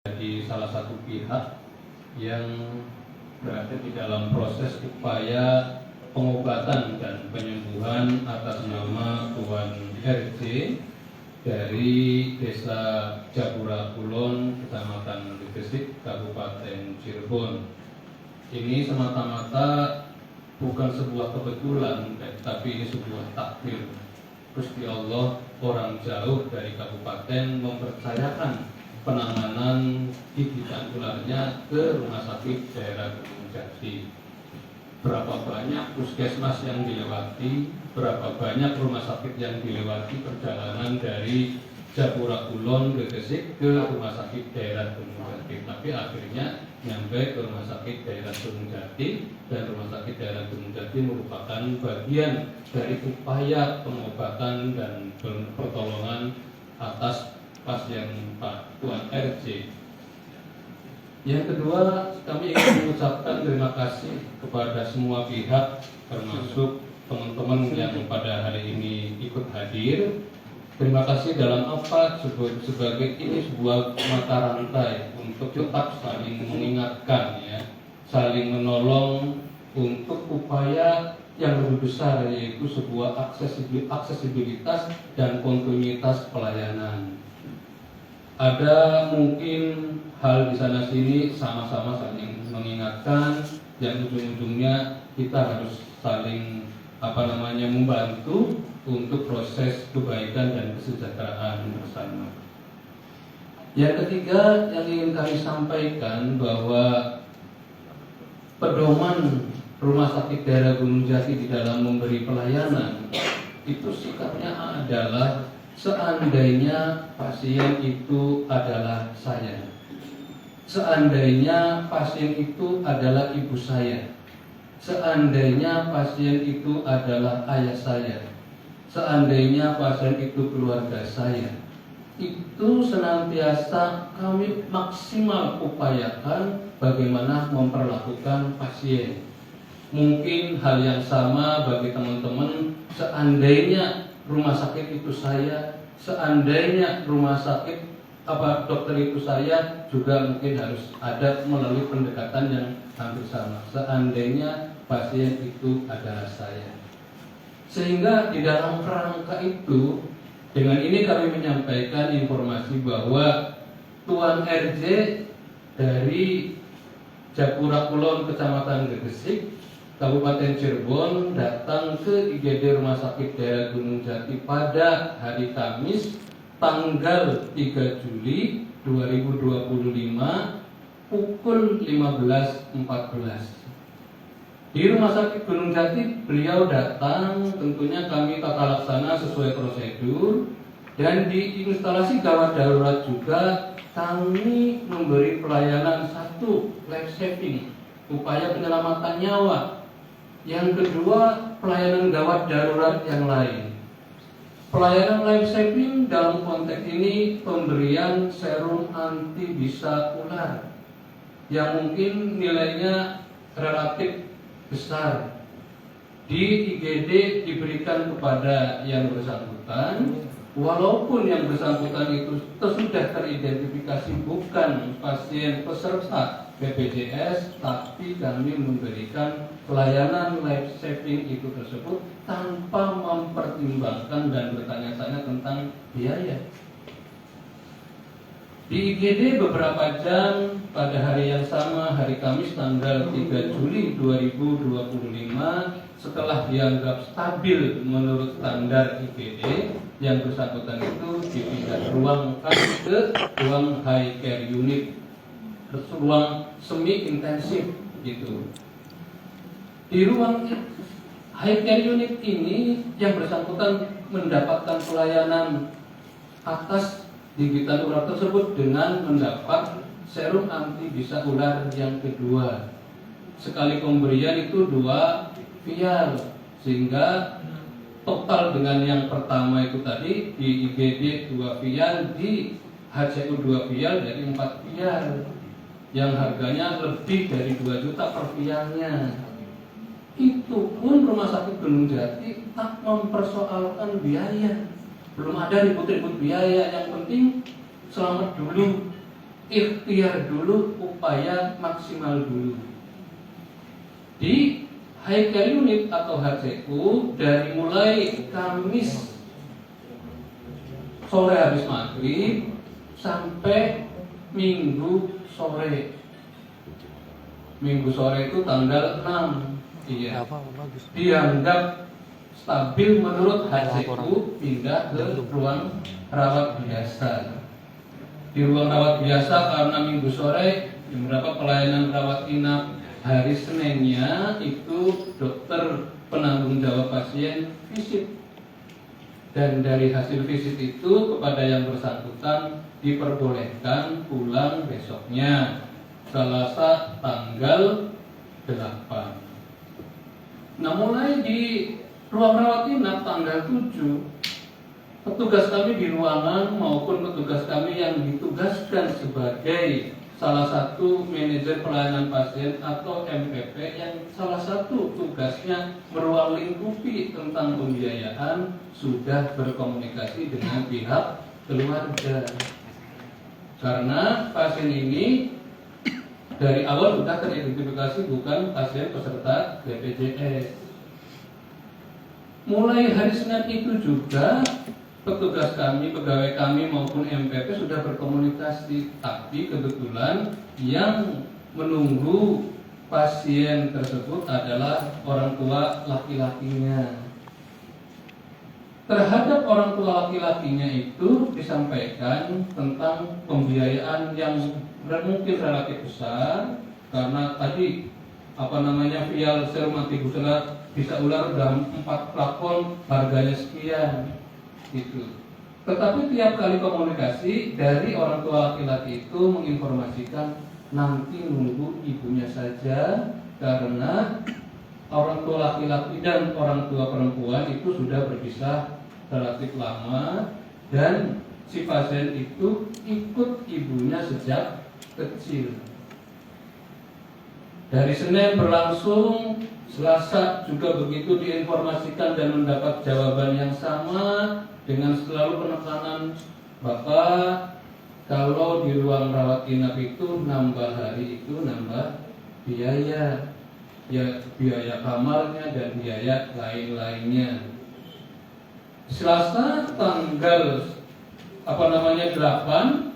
Jadi salah satu pihak yang berada di dalam proses upaya pengobatan dan penyembuhan atas nama Tuan RJ dari Desa Japura Kulon, Kecamatan Gresik, Kabupaten Cirebon. Ini semata-mata bukan sebuah kebetulan, tapi ini sebuah takdir. Gusti Allah orang jauh dari kabupaten mempercayakan penanganan gigitan ularnya ke rumah sakit daerah Gunung Jati. Berapa banyak puskesmas yang dilewati, berapa banyak rumah sakit yang dilewati perjalanan dari Japura Kulon ke Gresik ke rumah sakit daerah Gunung Jati. Tapi akhirnya nyampe ke rumah sakit daerah Gunung Jati, dan rumah sakit daerah Gunung Jati merupakan bagian dari upaya pengobatan dan pertolongan atas pasien Pak Tuan RJ. Yang kedua, kami ingin mengucapkan terima kasih kepada semua pihak, termasuk teman-teman yang pada hari ini ikut hadir. Terima kasih dalam apa sebagai ini sebuah mata rantai untuk tetap saling mengingatkan, ya, saling menolong untuk upaya yang lebih besar, yaitu sebuah aksesibilitas dan kontinuitas pelayanan. Ada mungkin hal di sana sini sama-sama saling mengingatkan, yang ujung-ujungnya kita harus saling membantu untuk proses kebaikan dan kesejahteraan bersama. Yang ketiga yang ingin kami sampaikan bahwa pedoman Rumah Sakit Daerah Gunung Jati di dalam memberi pelayanan itu sikapnya adalah seandainya pasien itu adalah saya, seandainya pasien itu adalah ibu saya, seandainya pasien itu adalah ayah saya, seandainya pasien itu keluarga saya, itu senantiasa kami maksimal upayakan bagaimana memperlakukan pasien. Mungkin hal yang sama bagi teman-teman, seandainya rumah sakit itu saya, seandainya rumah sakit dokter itu saya, juga mungkin harus ada melalui pendekatan yang hampir sama. Seandainya pasien itu adalah saya. Sehingga di dalam kerangka itu, dengan ini kami menyampaikan informasi bahwa Tuan RJ dari Japura Kulon, Kecamatan Gresik, Kabupaten Cirebon, datang ke IGD Rumah Sakit Daerah Gunung Jati pada hari Kamis tanggal 3 Juli 2025 pukul 15.14. Di Rumah Sakit Gunung Jati beliau datang, tentunya kami tata laksana sesuai prosedur, dan di instalasi gawat darurat juga kami memberi pelayanan satu, life saving, upaya penyelamatan nyawa. Yang kedua, pelayanan gawat darurat yang lain. Pelayanan life saving dalam konteks ini pemberian serum anti bisa ular yang mungkin nilainya relatif besar. Di IGD diberikan kepada yang bersangkutan, walaupun yang bersangkutan itu sudah teridentifikasi bukan pasien peserta BPJS, tapi kami memberikan pelayanan life saving itu tersebut tanpa mempertimbangkan dan bertanya-tanya tentang biaya. Di IGD beberapa jam pada hari yang sama, hari Kamis tanggal 3 Juli 2025, setelah dianggap stabil menurut standar IGD, yang bersangkutan itu dipindah ruangkan ke ruang high care unit, ruang semi intensif gitu. Di ruang high care unit ini yang bersangkutan mendapatkan pelayanan atas gigitan ular tersebut dengan mendapat serum anti bisa ular yang kedua. Sekali pemberian itu 2 vial, sehingga total dengan yang pertama itu tadi di IGD 2 vial, di HCU 2 vial, jadi 4 vial yang harganya lebih dari 2 juta per vialnya. Itu pun Rumah Sakit Gunung Jati tak mempersoalkan biaya. Belum ada ribut-ribut biaya, yang penting selamat dulu. ikhtiar dulu, upaya maksimal dulu. Di high care unit atau HCU dari mulai Kamis sore habis maghrib sampai Minggu sore. Minggu sore itu tanggal 6. Iya. Dianggap stabil menurut HCU, pindah ke ruang rawat biasa. Di ruang rawat biasa karena Minggu sore beberapa pelayanan rawat inap, hari Seninnya itu dokter penanggung jawab pasien visit. Dan dari hasil visit itu kepada yang bersangkutan diperbolehkan pulang besoknya, Selasa tanggal 8. Nah, mulai di ruang rawat inap tanggal 7, petugas kami di ruangan maupun petugas kami yang ditugaskan sebagai salah satu manajer pelayanan pasien atau MPP yang salah satu tugasnya meruang lingkupi tentang pembiayaan sudah berkomunikasi dengan pihak keluarga. Karena pasien ini dari awal sudah teridentifikasi bukan pasien peserta BPJS. Mulai hari Senin itu juga petugas kami, pegawai kami maupun MPP sudah berkomunikasi, tapi kebetulan yang menunggu pasien tersebut adalah orang tua laki-lakinya. Terhadap orang tua laki-lakinya itu disampaikan tentang pembiayaan yang mungkin relatif besar, karena tadi vial serum antibuserat bisa ular dalam 4 plafon, harganya sekian gitu. Tetapi tiap kali komunikasi dari orang tua laki-laki itu menginformasikan nanti nunggu ibunya saja, karena orang tua laki-laki dan orang tua perempuan itu sudah berpisah relatif lama dan si pasien itu ikut ibunya sejak kecil. Dari Senin berlangsung, Selasa juga begitu diinformasikan dan mendapat jawaban yang sama dengan selalu penekanan, Bapak, kalau di ruang rawat inap itu nambah hari itu nambah biaya, ya biaya kamarnya dan biaya lain-lainnya. Selasa tanggal 8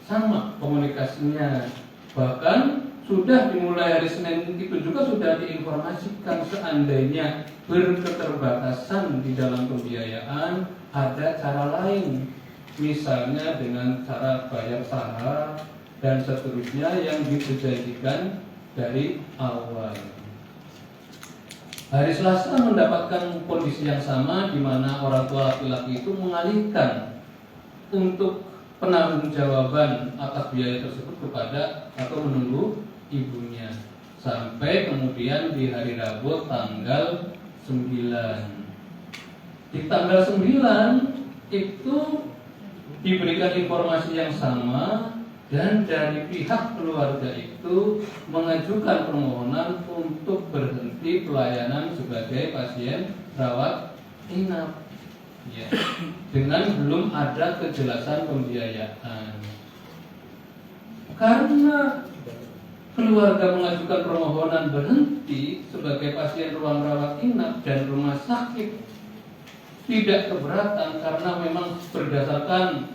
sama komunikasinya, bahkan sudah dimulai hari Senin itu juga sudah diinformasikan seandainya berketerbatasan di dalam pembiayaan ada cara lain, misalnya dengan cara bayar saham dan seterusnya yang dijanjikan dari awal. Hari Selasa mendapatkan kondisi yang sama di mana orang tua laki-laki itu mengalihkan untuk penanggung-jawaban atas biaya tersebut kepada atau menunggu ibunya sampai kemudian di hari Rabu tanggal 9. Di tanggal 9 itu diberikan informasi yang sama dan dari pihak keluarga itu mengajukan permohonan untuk berhenti pelayanan sebagai pasien rawat inap, ya, dengan belum ada kejelasan pembiayaan. Karena keluarga mengajukan permohonan berhenti sebagai pasien ruang rawat inap dan rumah sakit tidak keberatan karena memang berdasarkan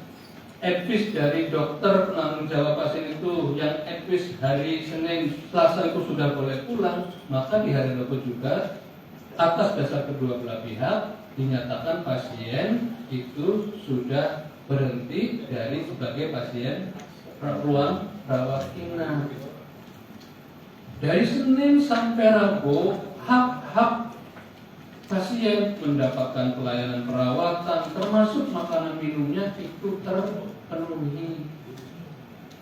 advis dari dokter penanggung jawab pasien itu yang advis hari Senin Selasa itu sudah boleh pulang, maka di hari Rabu juga atas dasar kedua belah pihak dinyatakan pasien itu sudah berhenti dari sebagai pasien ruang rawat inap. Dari Senin sampai Rabu hak-hak pasien mendapatkan pelayanan perawatan termasuk makanan minumnya itu terpenuhi.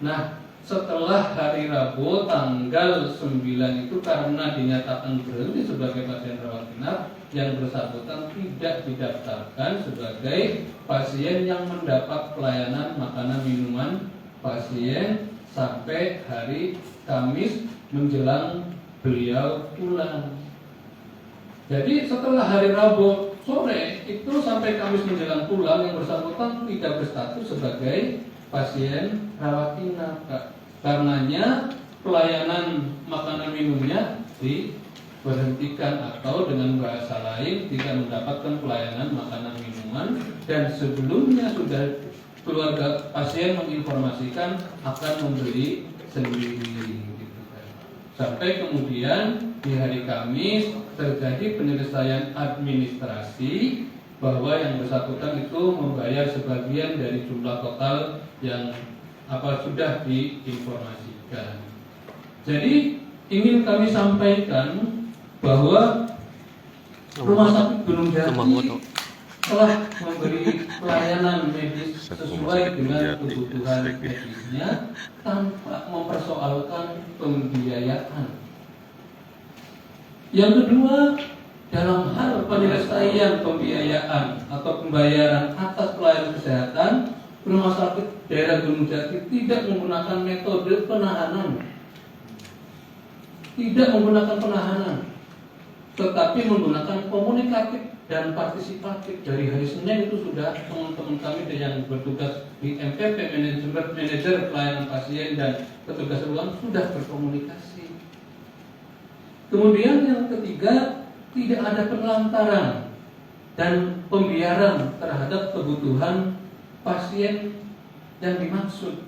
Nah, setelah hari Rabu tanggal 9 itu karena dinyatakan berhenti sebagai pasien rawat inap, yang bersangkutan tidak didaftarkan sebagai pasien yang mendapat pelayanan makanan minuman pasien sampai hari Kamis menjelang beliau pulang. Jadi setelah hari Rabu sore itu sampai Kamis menjelang pulang, yang bersangkutan tidak berstatus sebagai pasien rawat inap, Pak. Karenanya pelayanan makanan minumnya diberhentikan atau dengan bahasa lain tidak mendapatkan pelayanan makanan minuman, dan sebelumnya sudah keluarga pasien menginformasikan akan membeli sendiri gitu kan. Sampai kemudian di hari Kamis terjadi penyelesaian administrasi bahwa yang bersangkutan itu membayar sebagian dari jumlah total yang sudah diinformasikan. Jadi ingin kami sampaikan bahwa Rumah Sakit Gunung Jati telah memberi pelayanan medis sesuai dengan kebutuhan medisnya tanpa mempersoalkan pembiayaan. Yang kedua, dalam hal penyelesaian pembiayaan atau pembayaran atas pelayanan kesehatan, Rumah Sakit Daerah Gunung Jati tidak menggunakan metode penahanan, tetapi menggunakan komunikatif dan partisipatif. Dari hari Senin itu sudah teman-teman kami yang bertugas di MPP, manajer pelayanan pasien dan petugas ruang sudah berkomunikasi. Kemudian yang ketiga, tidak ada penelantaran dan pembiaran terhadap kebutuhan pasien yang dimaksud,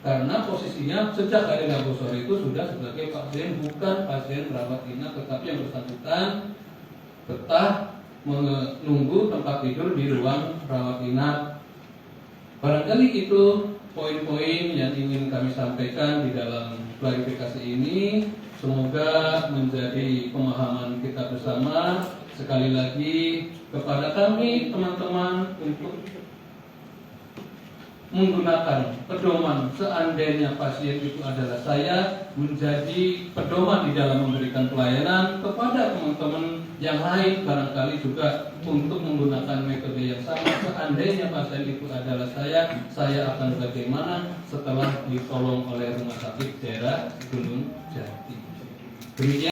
karena posisinya sejak hari Rabu sore itu sudah sebagai pasien, bukan pasien rawat inap, tetapi yang bersangkutan betah menunggu tempat tidur di ruang rawat inap. Barangkali itu poin-poin yang ingin kami sampaikan di dalam klarifikasi ini. Semoga menjadi pemahaman kita bersama. Sekali lagi kepada kami teman-teman untuk menggunakan pedoman seandainya pasien itu adalah saya, menjadi pedoman di dalam memberikan pelayanan kepada teman-teman yang lain, barangkali juga untuk menggunakan metode yang sama. Seandainya pasien itu adalah saya akan bagaimana setelah ditolong oleh Rumah Sakit Daerah Gunung Jati. Demikian.